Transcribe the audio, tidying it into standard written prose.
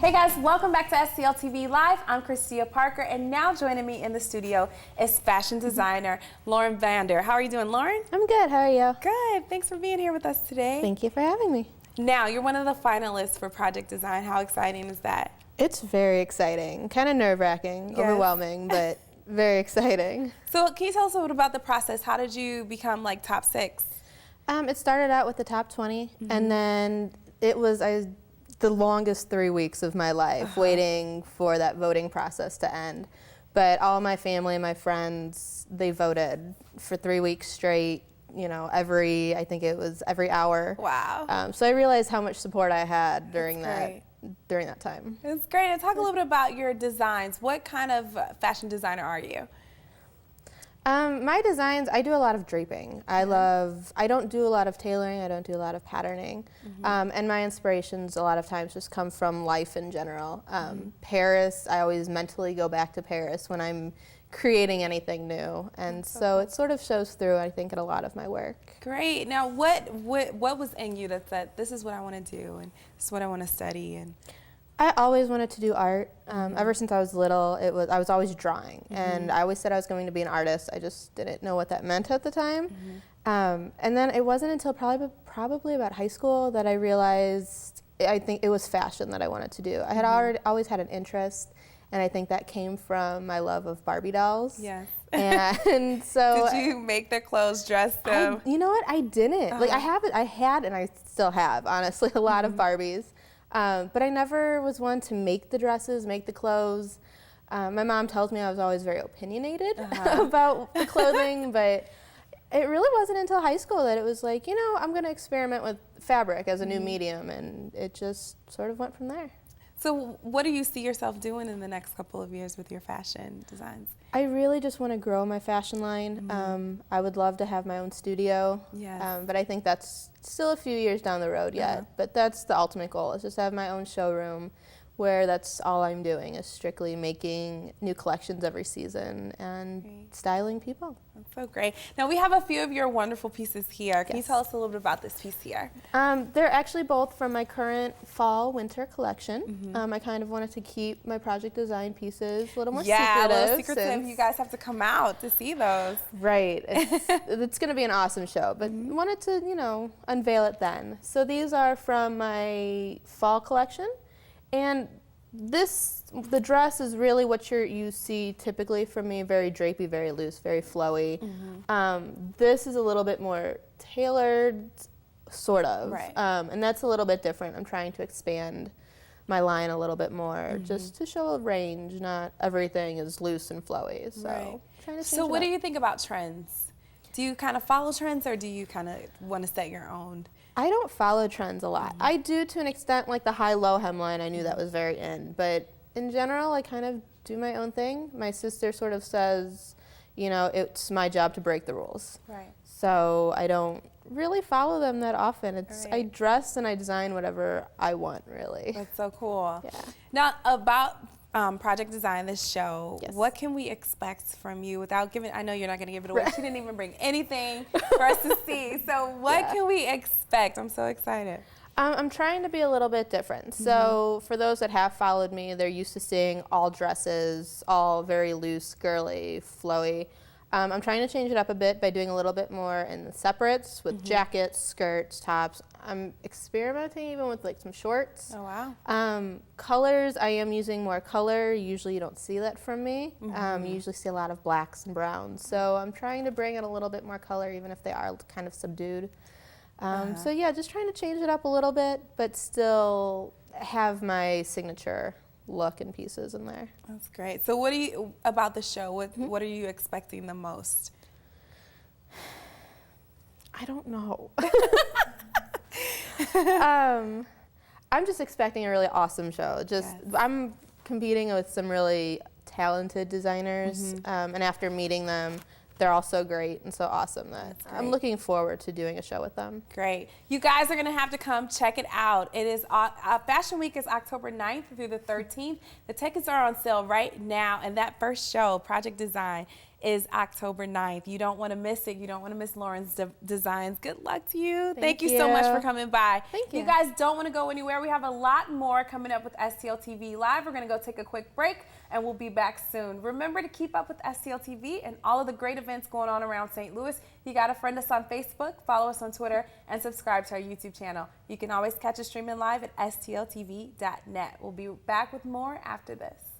Hey guys, welcome back to STL TV Live. I'm Christia Parker, and now joining me in the studio is fashion designer Lauren Vander. How are you doing, Lauren? I'm good, how are you? Good, thanks for being here with us today. Thank you for having me. Now, you're one of the finalists for Project Design. How exciting is that? It's very exciting, kind of nerve-wracking, Yes. overwhelming, but very exciting. So can you tell us a little about the process? How did you become like top 6? It started out with the top 20, and then it was the longest 3 weeks of my life waiting for that voting process to end. But all my family and my friends, they voted for 3 weeks straight, you know, I think it was every hour. Wow. So I realized how much support I had during that time. It's great. And talk a little bit about your designs. What kind of fashion designer are you? My designs, I do a lot of draping. I don't do a lot of tailoring, I don't do a lot of patterning. And my inspirations a lot of times just come from life in general. Paris, I always mentally go back to Paris when I'm creating anything new. And so it sort of shows through, I think, in a lot of my work. Great. Now, what was in you that said, this is what I want to do, and this is what I want to study? And I always wanted to do art. Ever since I was little, I was always drawing, and I always said I was going to be an artist. I just didn't know what that meant at the time. And then it wasn't until probably about high school that I realized I think it was fashion that I wanted to do. I had always had an interest, and I think that came from my love of Barbie dolls. yes. And so Did you make their clothes, dress them? you know what? I didn't. Like I had, and I still have, honestly, a lot of Barbies. But I never was one to make the dresses, make the clothes. My mom tells me I was always very opinionated about the clothing, but it really wasn't until high school that it was like, you know, I'm going to experiment with fabric as a new medium, and it just sort of went from there. So what do you see yourself doing in the next couple of years with your fashion designs? I really just want to grow my fashion line. I would love to have my own studio, Yes. but I think that's still a few years down the road yet. But that's the ultimate goal, is just have my own showroom where that's all I'm doing, is strictly making new collections every season and styling people. That's so great. Now we have a few of your wonderful pieces here. Can you Yes. tell us a little bit about this piece here? They're actually both from my current fall-winter collection. I kind of wanted to keep my Project Design pieces a little more Yeah, secretive. a little secretive. You guys have to come out to see those. Right. It's going to be an awesome show, but wanted to, you know, unveil it then. So these are from my fall collection, and the dress is really what you see typically from me, very drapey, very loose, very flowy. This is a little bit more tailored, sort of, Right. and that's a little bit different. I'm trying to expand my line a little bit more, just to show a range. Not everything is loose and flowy. So, Right. trying to change So it what do up. you think about trends? Do you kind of follow trends, or do you kind of want to set your own? I don't follow trends a lot. I do to an extent, like the high-low hemline. I knew that was very in, but in general, I kind of do my own thing. My sister sort of says, you know, it's my job to break the rules. Right. So I don't really follow them that often. I Right. dress and I design whatever I want, really. That's so cool. Yeah. Now, about Project Design, this show, Yes. what can we expect from you without giving, I know you're not going to give it away. She didn't even bring anything for us to see. So what can we expect? I'm so excited. I'm trying to be a little bit different. So for those that have followed me, they're used to seeing all dresses, all very loose, girly, flowy. I'm trying to change it up a bit by doing a little bit more in the separates with jackets, skirts, tops. I'm experimenting even with like some shorts. Oh, wow. Colors, I am using more color. Usually you don't see that from me. You usually see a lot of blacks and browns. So I'm trying to bring in a little bit more color, even if they are kind of subdued. So yeah, just trying to change it up a little bit, but still have my signature look and pieces in there. That's great. So what do you, about the show, what are you expecting the most? I don't know. I'm just expecting a really awesome show. I'm competing with some really talented designers, and after meeting them, they're all so great and so awesome that I'm looking forward to doing a show with them. Great. You guys are going to have to come check it out. It is Fashion Week is October 9th through the 13th. The tickets are on sale right now, and that first show, Project Design, is October 9th. You don't want to miss it. You don't want to miss Lauren's designs. Good luck to you. Thank you so much for coming by. Thank you. You guys don't want to go anywhere. We have a lot more coming up with STL TV Live. We're going to go take a quick break, and we'll be back soon. Remember to keep up with STL TV and all of the great events going on around St. Louis. You got to friend us on Facebook, follow us on Twitter, and subscribe to our YouTube channel. You can always catch us streaming live at stltv.net. We'll be back with more after this.